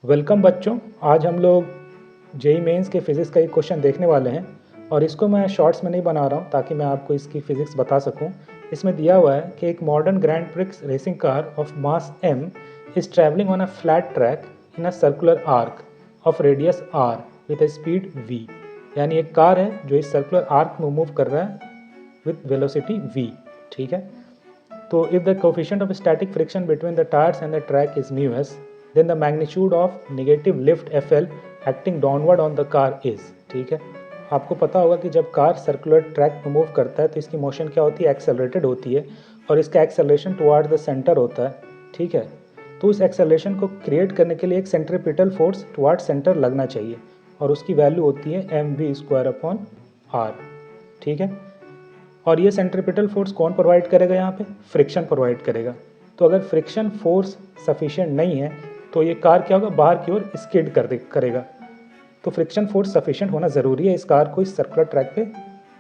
Welcome बच्चों। आज हम लोग जेई मेंस के फिज़िक्स का एक क्वेश्चन देखने वाले हैं और इसको मैं शॉर्ट्स में नहीं बना रहा हूँ ताकि मैं आपको इसकी फ़िज़िक्स बता सकूँ। इसमें दिया हुआ है कि एक modern grand prix racing car of mass m is travelling on a flat track in a circular arc of radius r with a speed v। यानी एक कार है जो इस सर्कुलर आर्क में मूव कर रहा है विद वेलोसिटी v। ठीक है, तो if the coefficient of static friction between the tyres and the track is μs, then the magnitude of negative lift FL acting downward on the car is। ठीक है, आपको पता होगा कि जब कार सर्कुलर ट्रैक में मूव करता है तो इसकी मोशन क्या होती है, एक्सेलरेटेड होती है और इसका एक्सेलरेशन टुवार्ड द सेंटर होता है। ठीक है, तो उस एक्सेलरेशन को क्रिएट करने के लिए एक सेंट्रीपिटल फोर्स टुवार्ड सेंटर लगना चाहिए और उसकी वैल्यू होती है mv²/r। ठीक है, और ये सेंट्रीपिटल फोर्स कौन प्रोवाइड करेगा, यहाँ पे फ्रिक्शन प्रोवाइड करेगा। तो अगर फ्रिक्शन फोर्स सफिशिएंट नहीं है तो ये कार क्या होगा, बाहर की ओर स्किड करेगा। तो फ्रिक्शन फोर्स सफिशिएंट होना ज़रूरी है इस कार को इस सर्कुलर ट्रैक पे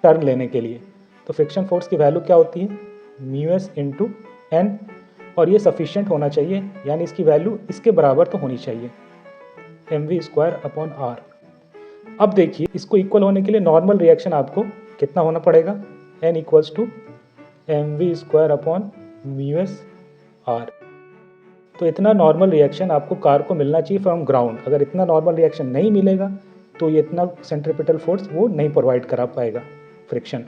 टर्न लेने के लिए। तो फ्रिक्शन फोर्स की वैल्यू क्या होती है, μs × n, और ये सफिशिएंट होना चाहिए, यानी इसकी वैल्यू इसके बराबर तो होनी चाहिए, mv²/r। अब देखिए, इसको इक्वल होने के लिए नॉर्मल रिएक्शन आपको कितना होना पड़ेगा, n = mv²/μs/r। तो इतना नॉर्मल रिएक्शन आपको कार को मिलना चाहिए फ्रॉम ग्राउंड। अगर इतना नॉर्मल रिएक्शन नहीं मिलेगा तो ये इतना सेंट्रीपिटल फोर्स वो नहीं प्रोवाइड करा पाएगा फ्रिक्शन।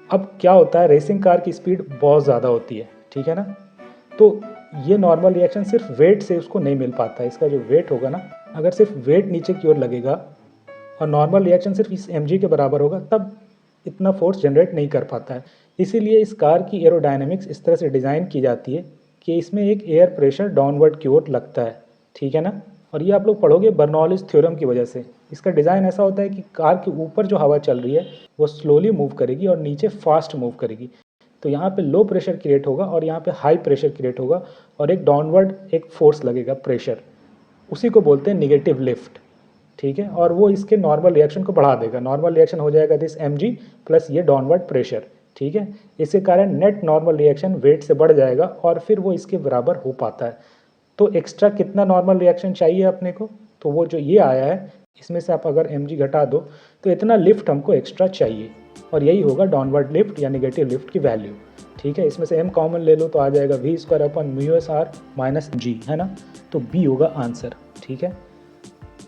अब क्या होता है, रेसिंग कार की स्पीड बहुत ज़्यादा होती है, ठीक है ना, तो ये नॉर्मल रिएक्शन सिर्फ वेट से उसको नहीं मिल पाता है। इसका जो वेट होगा ना, अगर सिर्फ वेट नीचे की ओर लगेगा और नॉर्मल रिएक्शन सिर्फ इस mg के बराबर होगा, तब इतना फोर्स जनरेट नहीं कर पाता है। इसीलिए इस कार की एरोडायनेमिक्स इस तरह से डिज़ाइन की जाती है कि इसमें एक एयर प्रेशर डाउनवर्ड की ओर लगता है। ठीक है ना, और ये आप लोग पढ़ोगे बर्नौलीज थ्योरम की वजह से। इसका डिज़ाइन ऐसा होता है कि कार के ऊपर जो हवा चल रही है वो स्लोली मूव करेगी और नीचे फास्ट मूव करेगी। तो यहाँ पे लो प्रेशर क्रिएट होगा और यहाँ पे हाई प्रेशर क्रिएट होगा और एक डाउनवर्ड एक फोर्स लगेगा, प्रेशर, उसी को बोलते हैं निगेटिव लिफ्ट। ठीक है, और वो इसके नॉर्मल रिएक्शन को बढ़ा देगा। नॉर्मल रिएक्शन हो जाएगा दिस mg प्लस ये डाउनवर्ड प्रेशर। ठीक है, इसके कारण नेट नॉर्मल रिएक्शन वेट से बढ़ जाएगा और फिर वो इसके बराबर हो पाता है। तो एक्स्ट्रा कितना नॉर्मल रिएक्शन चाहिए अपने को, तो वो जो ये आया है इसमें से आप अगर mg घटा दो तो इतना लिफ्ट हमको एक्स्ट्रा चाहिए और यही होगा डाउनवर्ड लिफ्ट या निगेटिव लिफ्ट की वैल्यू। ठीक है, इसमें से m कॉमन ले लो तो आ जाएगा v²/μs/r - g, है ना, तो b होगा आंसर। ठीक है,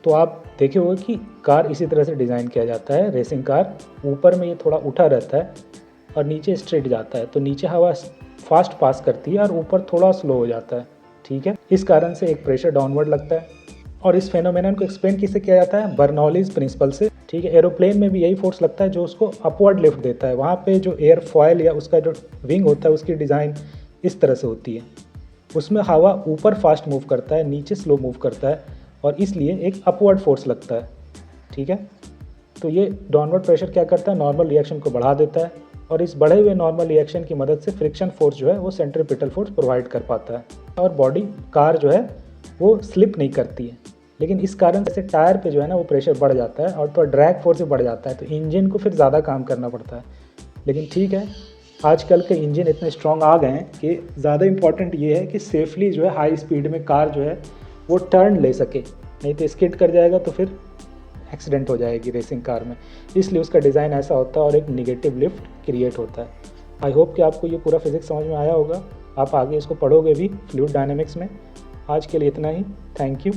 तो आप देखे होगा कि कार इसी तरह से डिज़ाइन किया जाता है। रेसिंग कार ऊपर में ये थोड़ा उठा रहता है और नीचे स्ट्रेट जाता है, तो नीचे हवा फास्ट पास करती है और ऊपर थोड़ा स्लो हो जाता है। ठीक है, इस कारण से एक प्रेशर डाउनवर्ड लगता है और इस फेनोमेनन को एक्सप्लेन किससे किया जाता है, बर्नौलीज प्रिंसिपल से। ठीक है, एरोप्लेन में भी यही फोर्स लगता है जो उसको अपवर्ड लिफ्ट देता है। वहाँ पे जो एयर फॉयल या उसका जो विंग होता है उसकी डिज़ाइन इस तरह से होती है, उसमें हवा ऊपर फास्ट मूव करता है, नीचे स्लो मूव करता है और इसलिए एक अपवर्ड फोर्स लगता है। ठीक है, तो ये डाउनवर्ड प्रेशर क्या करता है, नॉर्मल रिएक्शन को बढ़ा देता है और इस बढ़े हुए नॉर्मल रिएक्शन की मदद से फ्रिक्शन फोर्स जो है वो सेंट्रीपिटल फोर्स प्रोवाइड कर पाता है और बॉडी कार जो है वो स्लिप नहीं करती है। लेकिन इस कारण से टायर पे जो है ना वो प्रेशर बढ़ जाता है और तो ड्रैग फोर्स भी बढ़ जाता है, तो इंजन को फिर ज़्यादा काम करना पड़ता है। लेकिन ठीक है, आजकल के इंजन इतने स्ट्रॉन्ग आ गए हैं कि ज़्यादा इम्पॉर्टेंट ये है कि सेफली जो है हाई स्पीड में कार जो है वो टर्न ले सके, नहीं तो स्किड कर जाएगा तो फिर एक्सीडेंट हो जाएगी रेसिंग कार में। इसलिए उसका डिज़ाइन ऐसा होता है और एक निगेटिव लिफ्ट क्रिएट होता है। आई होप कि आपको ये पूरा फिजिक्स समझ में आया होगा। आप आगे इसको पढ़ोगे भी फ्लूइड डायनेमिक्स में। आज के लिए इतना ही, थैंक यू।